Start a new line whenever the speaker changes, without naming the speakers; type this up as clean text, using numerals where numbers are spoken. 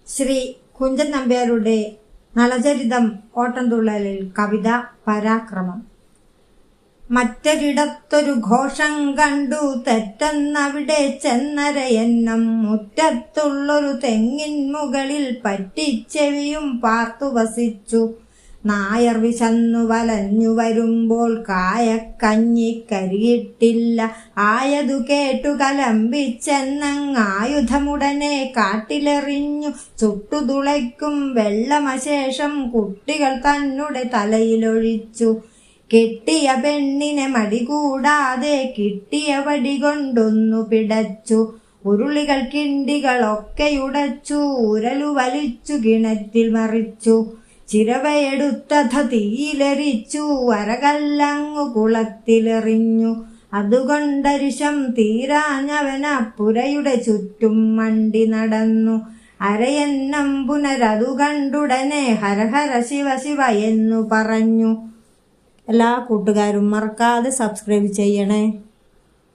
ശ്രീ കുഞ്ചൻ നമ്പ്യാരുടെ നളചരിതം ഓട്ടംതുള്ളലിൽ കവിത പരാക്രമം. മറ്റൊരിടത്തൊരു ഘോഷം കണ്ടു തെറ്റെന്നവിടെ ചെന്നരയെന്നം മുറ്റത്തുള്ളൊരു തെങ്ങിൻ മുകളിൽ പറ്റിച്ചെവിയും പാർത്തു വസിച്ചു. നായർ വിശന്നു വലഞ്ഞു വരുമ്പോൾ കായക്കഞ്ഞി കരിയിട്ടില്ല. ആയതു കേട്ടു കലമ്പിച്ചെന്നങ്ങായുധമുടനെ കാട്ടിലെറിഞ്ഞു. ചുട്ടുതുളയ്ക്കും വെള്ളമശേഷം കുട്ടികൾ തന്നെ തലയിലൊഴിച്ചു. കെട്ടിയ പെണ്ണിനെ മടികൂടാതെ കിട്ടിയ വടി കൊണ്ടൊന്നു പിടച്ചു. ഉരുളികൾ കിണ്ടികളൊക്കെയുടച്ചു. ഉരലു വലിച്ചു കിണറ്റിൽ മറിച്ചു. ചിരവയെടുത്തഥ തീയിലെറിച്ചു. അരകല്ലങ്ങു കുളത്തിലെറിഞ്ഞു. അതുകൊണ്ടരിശം തീരാഞ്ഞവന പുരയുടെ ചുറ്റും മണ്ടി നടന്നു. അരയന്നം പുനരതു കണ്ടുടനെ ഹരഹര ശിവ ശിവ എന്നു പറഞ്ഞു. എല്ലാ കൂട്ടുകാരും മറക്കാതെ സബ്സ്ക്രൈബ് ചെയ്യണേ.